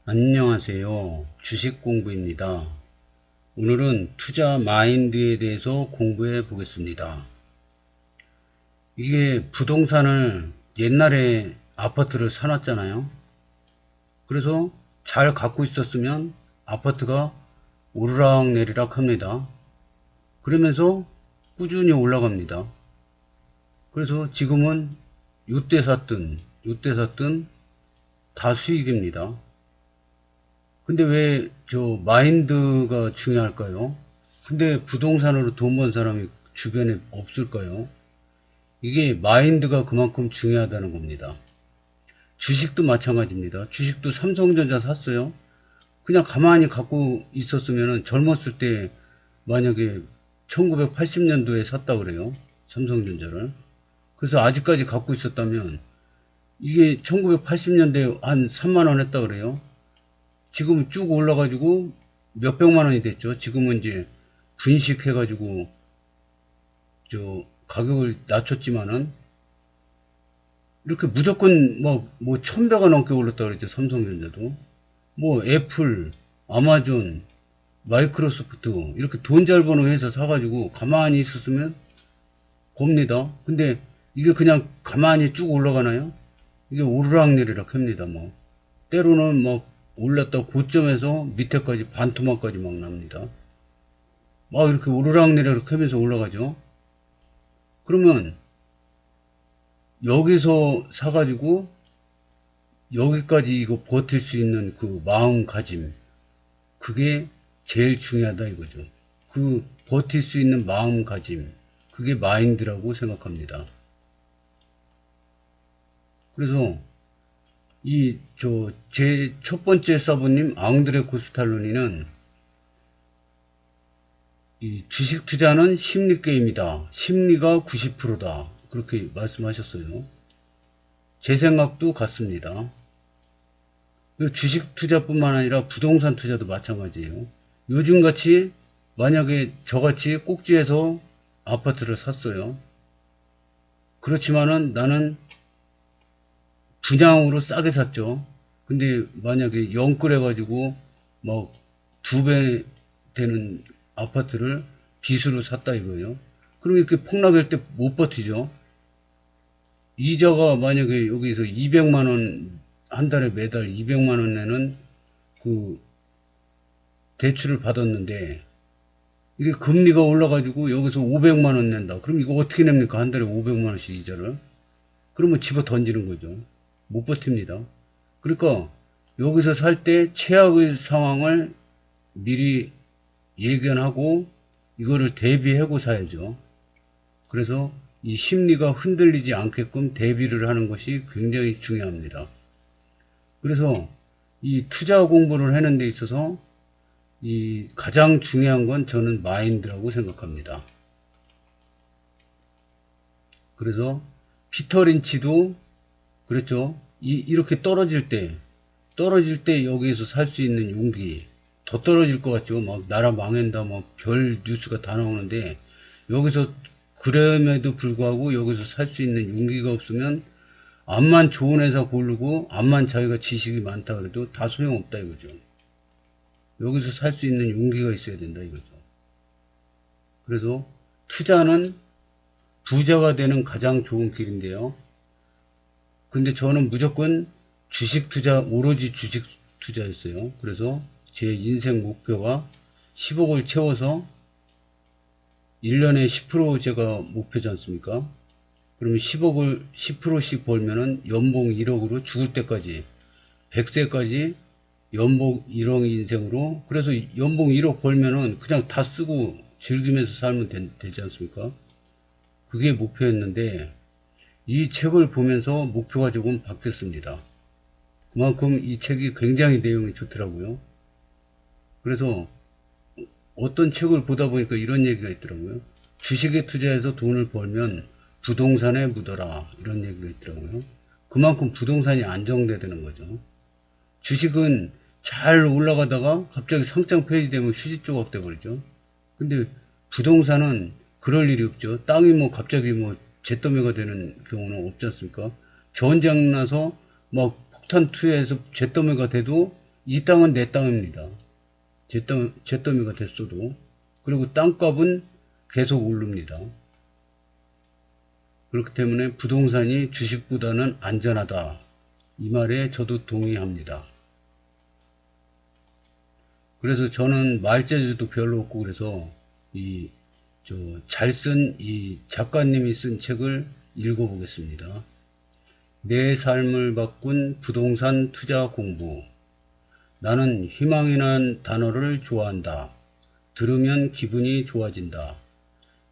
안녕하세요. 주식공부입니다. 오늘은 투자 마인드에 대해서 공부해 보겠습니다. 이게 부동산을 옛날에 아파트를 사놨잖아요. 그래서 잘 갖고 있었으면 아파트가 오르락내리락 합니다. 그러면서 꾸준히 올라갑니다. 그래서 지금은 요때 샀든 다 수익입니다. 근데 왜 저 마인드가 중요할까요? 근데 부동산으로 돈 번 사람이 주변에 없을까요? 이게 마인드가 그만큼 중요하다는 겁니다. 주식도 마찬가지입니다. 주식도 삼성전자 샀어요. 그냥 가만히 갖고 있었으면 젊었을 때 만약에 1980년도에 샀다 그래요. 삼성전자를. 그래서 아직까지 갖고 있었다면 이게 1980년대에 한 3만원 했다 그래요. 지금 쭉 올라가지고 몇백만 원이 됐죠. 지금은 이제 분식해가지고 저 가격을 낮췄지만은 이렇게 무조건 뭐 1000배가 넘게 올랐다 그랬죠. 삼성전자도. 뭐 애플, 아마존, 마이크로소프트 이렇게 돈 잘 버는 회사 사가지고 가만히 있었으면 봅니다. 근데 이게 그냥 가만히 쭉 올라가나요? 이게 오르락내리락 합니다. 뭐 때로는 막 올랐다 고점에서 밑에까지 반토막까지 막 납니다. 막 이렇게 오르락내리락 하면서 올라가죠. 그러면 여기서 사가지고 여기까지 이거 버틸 수 있는 그 마음가짐, 그게 제일 중요하다 이거죠. 그 버틸 수 있는 마음가짐, 그게 마인드라고 생각합니다. 그래서 제 첫 번째 서브님 앙드레 코스탈로니는 이 주식 투자는 심리 게임이다. 심리가 90%다. 그렇게 말씀하셨어요. 제 생각도 같습니다. 주식 투자뿐만 아니라 부동산 투자도 마찬가지예요. 요즘같이 만약에 저같이 꼭지에서 아파트를 샀어요. 그렇지만은 나는 분양으로 싸게 샀죠. 근데 만약에 영끌 해가지고 막 2배 되는 아파트를 빚으로 샀다 이거예요. 그럼 이렇게 폭락할 때 못 버티죠. 이자가 만약에 여기서 200만원 한 달에 매달 200만원 내는 그 대출을 받았는데 이게 금리가 올라가지고 여기서 500만원 낸다. 그럼 이거 어떻게 냅니까? 한 달에 500만원씩 이자를. 그러면 집어 던지는 거죠. 못 버팁니다. 그러니까 여기서 살 때 최악의 상황을 미리 예견하고 이거를 대비하고 사야죠. 그래서 이 심리가 흔들리지 않게끔 대비를 하는 것이 굉장히 중요합니다. 그래서 이 투자 공부를 하는 데 있어서 이 가장 중요한 건 저는 마인드라고 생각합니다. 그래서 피터 린치도 그랬죠. 이렇게 떨어질 때 여기에서 살 수 있는 용기, 더 떨어질 것 같죠. 막 나라 망한다, 뭐 별 뉴스가 다 나오는데 여기서 그럼에도 불구하고 여기서 살 수 있는 용기가 없으면 암만 좋은 회사 고르고 암만 자기가 지식이 많다 그래도 다 소용없다 이거죠. 여기서 살 수 있는 용기가 있어야 된다 이거죠. 그래서 투자는 부자가 되는 가장 좋은 길인데요. 근데 저는 무조건 주식 투자, 오로지 주식 투자였어요. 그래서 제 인생 목표가 10억을 채워서 1년에 10% 제가 목표지 않습니까? 그러면 10억을 10%씩 벌면은 연봉 1억으로 죽을 때까지 100세까지 연봉 1억 인생으로, 그래서 연봉 1억 벌면은 그냥 다 쓰고 즐기면서 살면 되지 않습니까? 그게 목표였는데 이 책을 보면서 목표가 조금 바뀌었습니다. 그만큼 이 책이 굉장히 내용이 좋더라고요. 그래서 어떤 책을 보다 보니까 이런 얘기가 있더라고요. 주식에 투자해서 돈을 벌면 부동산에 묻어라, 이런 얘기가 있더라고요. 그만큼 부동산이 안정되는 거죠. 주식은 잘 올라가다가 갑자기 상장 폐지되면 휴지 조각 돼버리죠. 근데 부동산은 그럴 일이 없죠. 땅이 뭐 갑자기 뭐 잿더미가 되는 경우는 없지 않습니까? 전쟁 나서 막 폭탄 투여해서 잿더미가 돼도 이 땅은 내 땅입니다. 제 더미가 됐어도. 그리고 땅값은 계속 오릅니다. 그렇기 때문에 부동산이 주식보다는 안전하다. 이 말에 저도 동의합니다. 그래서 저는 말재주도 별로 없고 그래서 잘 쓴 이 작가님이 쓴 책을 읽어보겠습니다. 내 삶을 바꾼 부동산 투자 공부. 나는 희망이란 단어를 좋아한다. 들으면 기분이 좋아진다.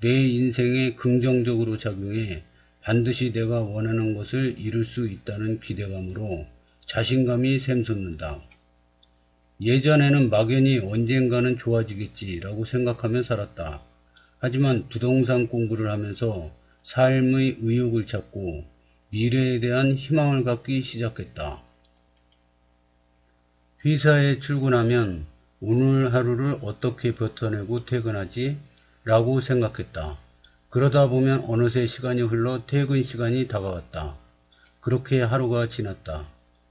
내 인생에 긍정적으로 작용해 반드시 내가 원하는 것을 이룰 수 있다는 기대감으로 자신감이 샘솟는다. 예전에는 막연히 언젠가는 좋아지겠지라고 생각하며 살았다. 하지만 부동산 공부를 하면서 삶의 의욕을 찾고 미래에 대한 희망을 갖기 시작했다. 회사에 출근하면 오늘 하루를 어떻게 버텨내고 퇴근하지? 라고 생각했다. 그러다 보면 어느새 시간이 흘러 퇴근 시간이 다가왔다. 그렇게 하루가 지났다.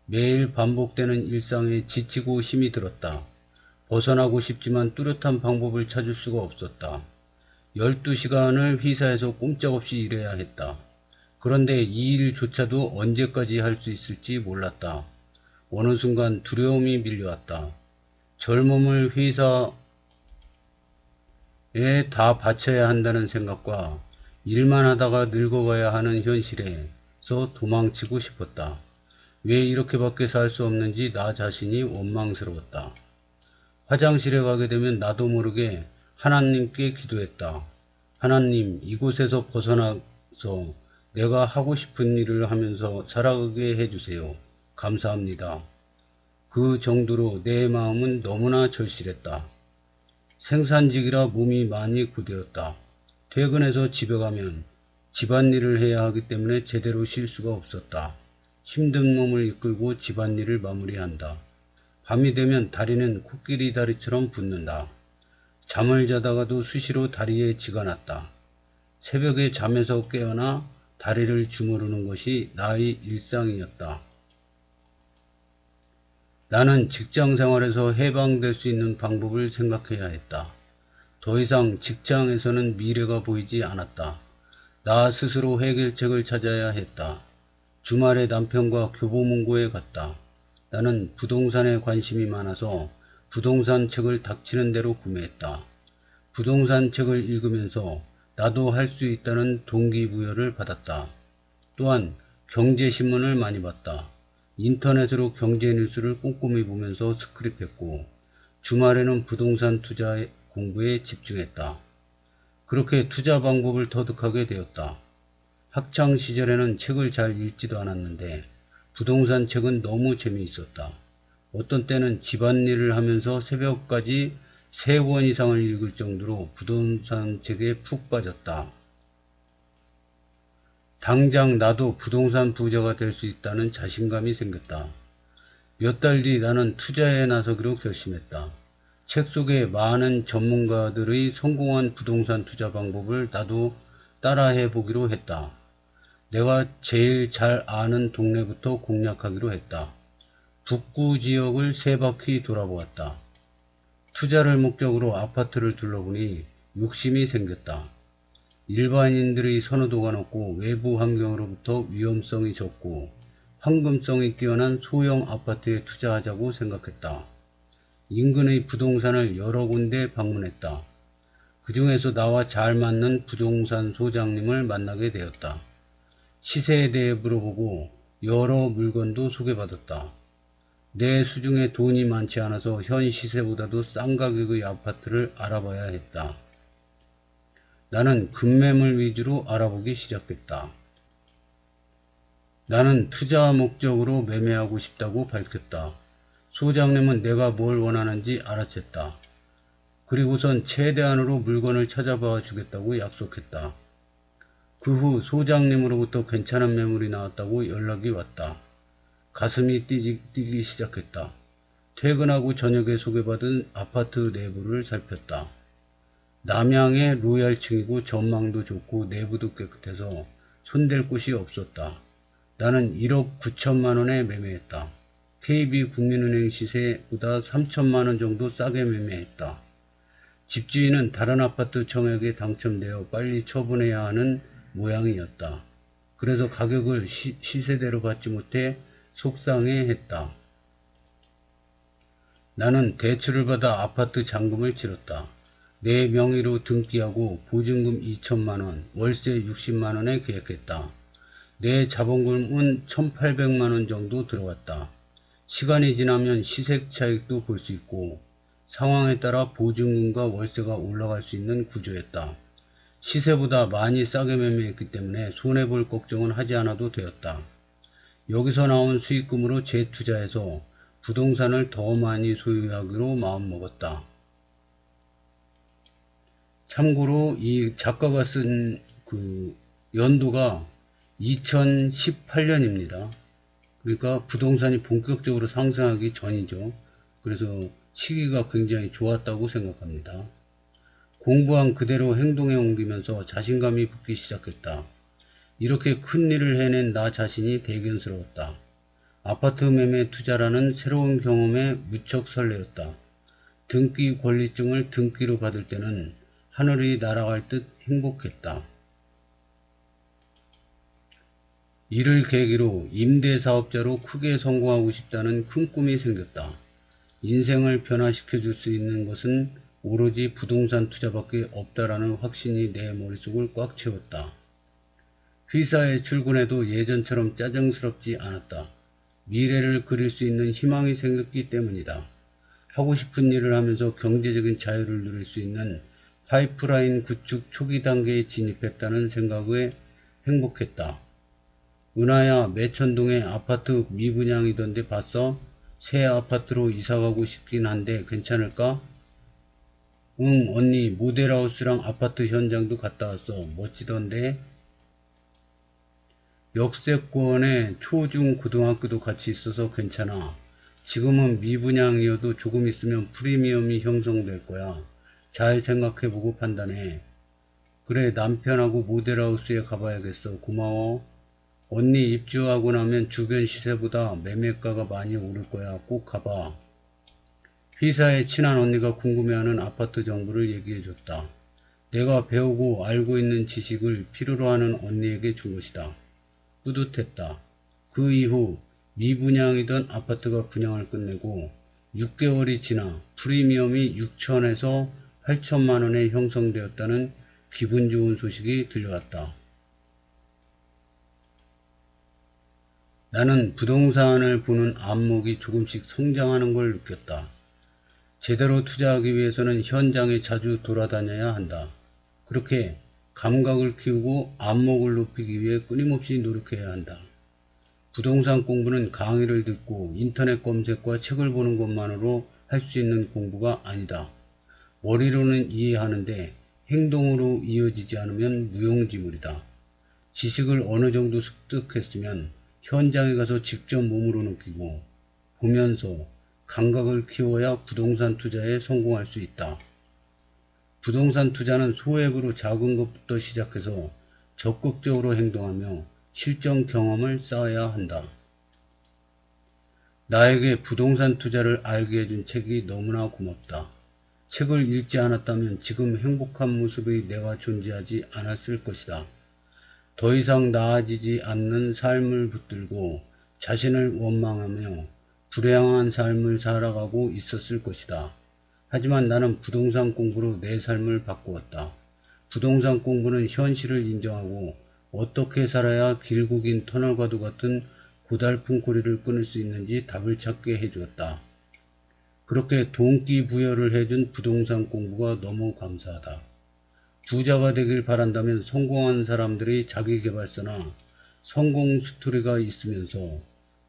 매일 반복되는 일상에 지치고 힘이 들었다. 벗어나고 싶지만 뚜렷한 방법을 찾을 수가 없었다. 12시간을 회사에서 꼼짝없이 일해야 했다. 그런데 이 일조차도 언제까지 할 수 있을지 몰랐다. 어느 순간 두려움이 밀려왔다. 젊음을 회사에 다 바쳐야 한다는 생각과 일만 하다가 늙어가야 하는 현실에서 도망치고 싶었다. 왜 이렇게밖에 살 수 없는지 나 자신이 원망스러웠다. 화장실에 가게 되면 나도 모르게 하나님께 기도했다. 하나님, 이곳에서 벗어나서 내가 하고 싶은 일을 하면서 살아가게 해주세요. 감사합니다. 그 정도로 내 마음은 너무나 절실했다. 생산직이라 몸이 많이 고되었다. 퇴근해서 집에 가면 집안일을 해야 하기 때문에 제대로 쉴 수가 없었다. 힘든 몸을 이끌고 집안일을 마무리한다. 밤이 되면 다리는 코끼리 다리처럼 붓는다. 잠을 자다가도 수시로 다리에 쥐가 났다. 새벽에 잠에서 깨어나 다리를 주무르는 것이 나의 일상이었다. 나는 직장 생활에서 해방될 수 있는 방법을 생각해야 했다. 더 이상 직장에서는 미래가 보이지 않았다. 나 스스로 해결책을 찾아야 했다. 주말에 남편과 교보문고에 갔다. 나는 부동산에 관심이 많아서 부동산 책을 닥치는 대로 구매했다. 부동산 책을 읽으면서 나도 할 수 있다는 동기부여를 받았다. 또한 경제신문을 많이 봤다. 인터넷으로 경제 뉴스를 꼼꼼히 보면서 스크립했고 주말에는 부동산 투자 공부에 집중했다. 그렇게 투자 방법을 터득하게 되었다. 학창 시절에는 책을 잘 읽지도 않았는데 부동산 책은 너무 재미있었다. 어떤 때는 집안일을 하면서 새벽까지 3권 이상을 읽을 정도로 부동산 책에 푹 빠졌다. 당장 나도 부동산 부자가 될 수 있다는 자신감이 생겼다. 몇 달 뒤 나는 투자에 나서기로 결심했다. 책 속에 많은 전문가들의 성공한 부동산 투자 방법을 나도 따라해 보기로 했다. 내가 제일 잘 아는 동네부터 공략하기로 했다. 북구 지역을 3바퀴 돌아보았다. 투자를 목적으로 아파트를 둘러보니 욕심이 생겼다. 일반인들의 선호도가 높고 외부 환경으로부터 위험성이 적고 황금성이 뛰어난 소형 아파트에 투자하자고 생각했다. 인근의 부동산을 여러 군데 방문했다. 그 중에서 나와 잘 맞는 부동산 소장님을 만나게 되었다. 시세에 대해 물어보고 여러 물건도 소개받았다. 내 수중에 돈이 많지 않아서 현 시세보다도 싼 가격의 아파트를 알아봐야 했다. 나는 급매물 위주로 알아보기 시작했다. 나는 투자 목적으로 매매하고 싶다고 밝혔다. 소장님은 내가 뭘 원하는지 알아챘다. 그리고선 최대한으로 물건을 찾아봐 주겠다고 약속했다. 그 후 소장님으로부터 괜찮은 매물이 나왔다고 연락이 왔다. 가슴이 뛰기 시작했다. 퇴근하고 저녁에 소개받은 아파트 내부를 살폈다. 남향의 로얄층이고 전망도 좋고 내부도 깨끗해서 손댈 곳이 없었다. 나는 1억 9천만 원에 매매했다. KB국민은행 시세보다 3천만원 정도 싸게 매매했다. 집주인은 다른 아파트 청약에 당첨되어 빨리 처분해야 하는 모양이었다. 그래서 가격을 시세대로 받지 못해 속상해했다. 나는 대출을 받아 아파트 잔금을 치렀다. 내 명의로 등기하고 보증금 2천만원, 월세 60만원에 계약했다. 내 자본금은 1800만원 정도 들어갔다. 시간이 지나면 시세 차익도 볼 수 있고 상황에 따라 보증금과 월세가 올라갈 수 있는 구조였다. 시세보다 많이 싸게 매매했기 때문에 손해볼 걱정은 하지 않아도 되었다. 여기서 나온 수익금으로 재투자해서 부동산을 더 많이 소유하기로 마음먹었다. 참고로 이 작가가 쓴 그 연도가 2018년입니다. 그러니까 부동산이 본격적으로 상승하기 전이죠. 그래서 시기가 굉장히 좋았다고 생각합니다. 공부한 그대로 행동에 옮기면서 자신감이 붙기 시작했다. 이렇게 큰 일을 해낸 나 자신이 대견스러웠다. 아파트 매매 투자라는 새로운 경험에 무척 설레었다. 등기 권리증을 등기로 받을 때는 하늘이 날아갈 듯 행복했다. 이를 계기로 임대사업자로 크게 성공하고 싶다는 큰 꿈이 생겼다. 인생을 변화시켜 줄 수 있는 것은 오로지 부동산 투자밖에 없다라는 확신이 내 머릿속을 꽉 채웠다. 회사에 출근해도 예전처럼 짜증스럽지 않았다. 미래를 그릴 수 있는 희망이 생겼기 때문이다. 하고 싶은 일을 하면서 경제적인 자유를 누릴 수 있는 파이프라인 구축 초기 단계에 진입했다는 생각에 행복했다. 은하야, 매천동에 아파트 미분양이던데 봤어? 새 아파트로 이사가고 싶긴 한데 괜찮을까? 응, 언니 모델하우스랑 아파트 현장도 갔다 왔어. 멋지던데? 역세권에 초, 중, 고등학교도 같이 있어서 괜찮아. 지금은 미분양이어도 조금 있으면 프리미엄이 형성될 거야. 잘 생각해보고 판단해. 그래, 남편하고 모델하우스에 가봐야겠어. 고마워. 언니 입주하고 나면 주변 시세보다 매매가가 많이 오를 거야. 꼭 가봐. 회사에 친한 언니가 궁금해하는 아파트 정보를 얘기해줬다. 내가 배우고 알고 있는 지식을 필요로 하는 언니에게 준 것이다. 뿌듯했다. 그 이후 미분양이던 아파트가 분양을 끝내고 6개월이 지나 프리미엄이 6천에서 8천만원에 형성되었다는 기분 좋은 소식이 들려왔다. 나는 부동산을 보는 안목이 조금씩 성장하는 걸 느꼈다. 제대로 투자하기 위해서는 현장에 자주 돌아다녀야 한다. 그렇게 감각을 키우고 안목을 높이기 위해 끊임없이 노력해야 한다. 부동산 공부는 강의를 듣고 인터넷 검색과 책을 보는 것만으로 할 수 있는 공부가 아니다. 머리로는 이해하는데 행동으로 이어지지 않으면 무용지물이다. 지식을 어느 정도 습득했으면 현장에 가서 직접 몸으로 느끼고 보면서 감각을 키워야 부동산 투자에 성공할 수 있다. 부동산 투자는 소액으로 작은 것부터 시작해서 적극적으로 행동하며 실전 경험을 쌓아야 한다. 나에게 부동산 투자를 알게 해준 책이 너무나 고맙다. 책을 읽지 않았다면 지금 행복한 모습의 내가 존재하지 않았을 것이다. 더 이상 나아지지 않는 삶을 붙들고 자신을 원망하며 불행한 삶을 살아가고 있었을 것이다. 하지만 나는 부동산 공부로 내 삶을 바꾸었다. 부동산 공부는 현실을 인정하고 어떻게 살아야 길고 긴 터널과도 같은 고달픈 고리를 끊을 수 있는지 답을 찾게 해주었다. 그렇게 동기부여를 해준 부동산 공부가 너무 감사하다. 부자가 되길 바란다면 성공한 사람들의 자기계발서나 성공 스토리가 있으면서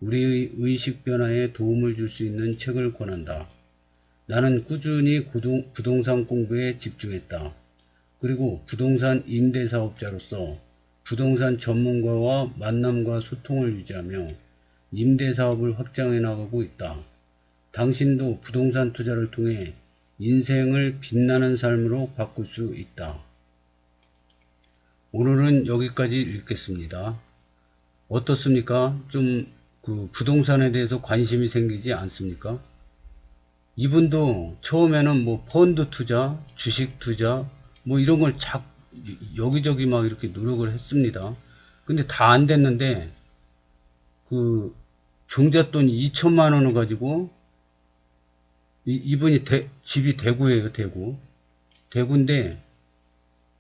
우리의 의식 변화에 도움을 줄 수 있는 책을 권한다. 나는 꾸준히 부동산 공부에 집중했다. 그리고 부동산 임대사업자로서 부동산 전문가와 만남과 소통을 유지하며 임대사업을 확장해 나가고 있다. 당신도 부동산 투자를 통해 인생을 빛나는 삶으로 바꿀 수 있다. 오늘은 여기까지 읽겠습니다. 어떻습니까? 좀 그 부동산에 대해서 관심이 생기지 않습니까? 이분도 처음에는 뭐 펀드 투자, 주식 투자, 뭐 이런 걸 여기저기 막 이렇게 노력을 했습니다. 근데 다 안 됐는데, 그, 종잣돈 2천만 원을 가지고, 이분이 집이 대구예요, 대구. 대구인데,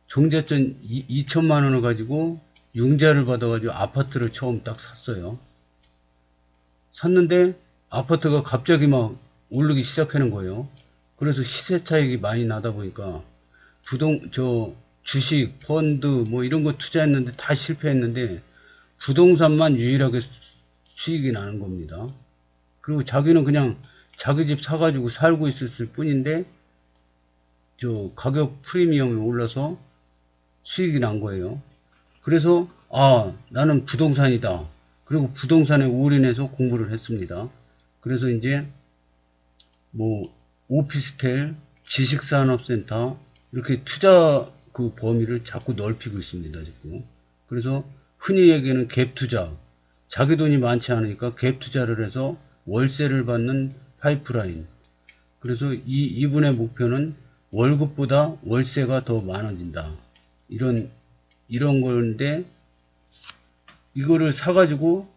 종잣돈 2천만 원을 가지고, 융자를 받아가지고 아파트를 처음 딱 샀어요. 샀는데, 아파트가 갑자기 막 오르기 시작하는 거예요. 그래서 시세 차익이 많이 나다 보니까, 주식, 펀드, 뭐 이런 거 투자했는데 다 실패했는데, 부동산만 유일하게 수익이 나는 겁니다. 그리고 자기는 그냥 자기 집 사가지고 살고 있었을 뿐인데, 가격 프리미엄이 올라서 수익이 난 거예요. 그래서, 나는 부동산이다. 그리고 부동산에 올인해서 공부를 했습니다. 그래서 이제, 뭐, 오피스텔, 지식산업센터, 이렇게 투자 그 범위를 자꾸 넓히고 있습니다, 지금. 그래서 흔히 얘기하는 갭 투자, 자기 돈이 많지 않으니까 갭 투자를 해서 월세를 받는 파이프라인. 그래서 이분의 목표는 월급보다 월세가 더 많아진다. 이런 건데, 이거를 사가지고,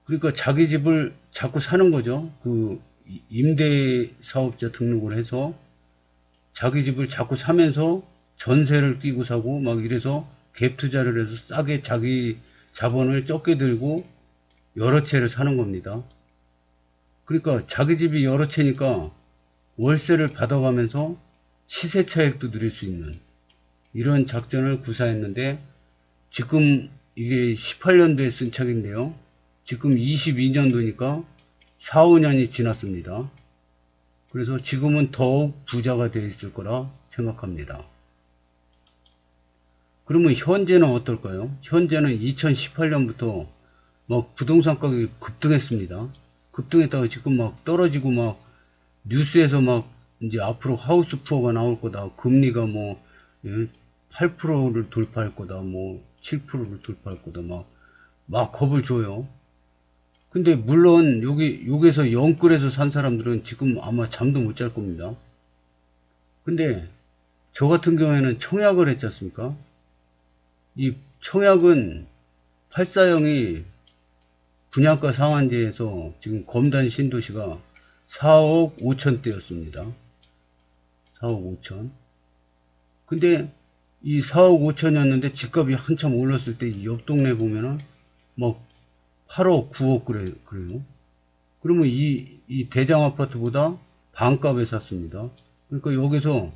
그러니까 자기 집을 자꾸 사는 거죠. 그 임대사업자 등록을 해서 자기 집을 자꾸 사면서 전세를 끼고 사고 막 이래서 갭 투자를 해서 싸게 자기 자본을 적게 들고 여러 채를 사는 겁니다. 그러니까 자기 집이 여러 채니까 월세를 받아가면서 시세 차익도 누릴 수 있는 이런 작전을 구사했는데, 지금 이게 18년도에 쓴 책인데요. 지금 22년도니까 4, 5년이 지났습니다. 그래서 지금은 더욱 부자가 되어 있을 거라 생각합니다. 그러면 현재는 어떨까요? 현재는 2018년부터 막 부동산 가격이 급등했습니다. 급등했다가 지금 막 떨어지고 막 뉴스에서 막 이제 앞으로 하우스 푸어가 나올 거다. 금리가 뭐 8%를 돌파할 거다. 뭐 7%를 돌파할 거다. 막 겁을 줘요. 근데 물론 여기서 영끌에서 산 사람들은 지금 아마 잠도 못 잘 겁니다. 근데 저 같은 경우에는 청약을 했지 않습니까? 이 청약은 84형이 분양가 상한제에서 지금 검단 신도시가 4억 5천대였습니다. 4억 5천. 근데 이 4억 5천이었는데 집값이 한참 올랐을 때 옆 동네 보면은 막 8억, 9억 그래요. 그러면 이 대장 아파트보다 반값에 샀습니다. 그러니까 여기서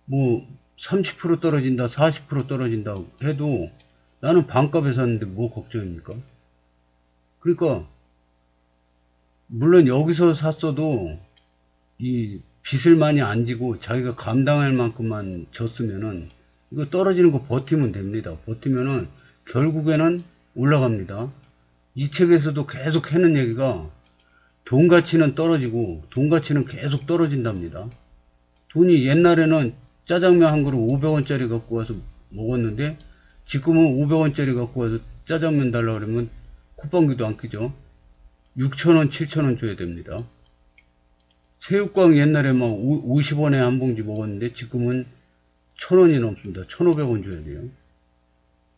뭐 30% 떨어진다, 40% 떨어진다 해도 나는 반값에 샀는데 뭐 걱정입니까? 그러니까 물론 여기서 샀어도 이 빚을 많이 안 지고 자기가 감당할 만큼만 졌으면은 이거 떨어지는 거 버티면 됩니다. 버티면은 결국에는 올라갑니다. 이 책에서도 계속 하는 얘기가 돈 가치는 떨어지고 돈 가치는 계속 떨어진답니다. 돈이 옛날에는 짜장면 한 그릇 500원짜리 갖고 와서 먹었는데 지금은 500원짜리 갖고 와서 짜장면 달라 그러면 콧방귀도 안 끼죠. 6,000원, 7,000원 줘야 됩니다. 새우깡 옛날에 막 50원에 한 봉지 먹었는데 지금은 1,000원이 넘습니다. 1,500원 줘야 돼요.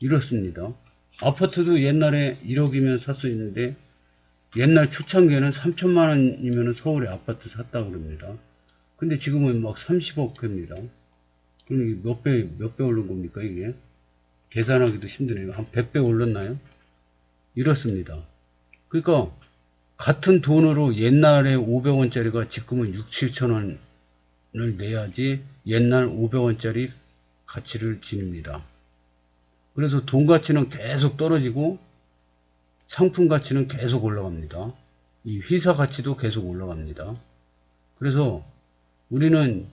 이렇습니다. 아파트도 옛날에 1억이면 살 수 있는데 옛날 초창기에는 3천만 원이면 서울에 아파트 샀다 그럽니다. 근데 지금은 막 30억 합니다. 그럼 몇 배 오른 겁니까 이게? 계산하기도 힘드네요. 한 100배 올랐나요? 이렇습니다. 그러니까 같은 돈으로 옛날에 500원짜리가 지금은 6, 7천원을 내야지 옛날 500원짜리 가치를 지닙니다. 그래서 돈 가치는 계속 떨어지고 상품 가치는 계속 올라갑니다. 이 회사 가치도 계속 올라갑니다. 그래서 우리는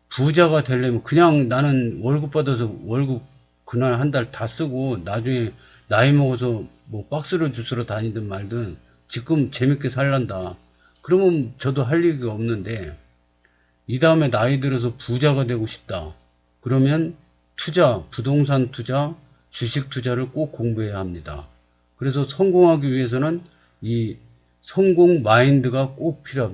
부자가 되려면 그냥 나는 월급 받아서 월급 그날 한 달 다 쓰고 나중에 나이 먹어서 뭐 박스를 주스러 다니든 말든 지금 재밌게 살란다. 그러면 저도 할 얘기가 없는데 이 다음에 나이 들어서 부자가 되고 싶다. 그러면 투자, 부동산 투자, 주식 투자를 꼭 공부해야 합니다. 그래서 성공하기 위해서는 이 성공 마인드가 꼭 필요합니다.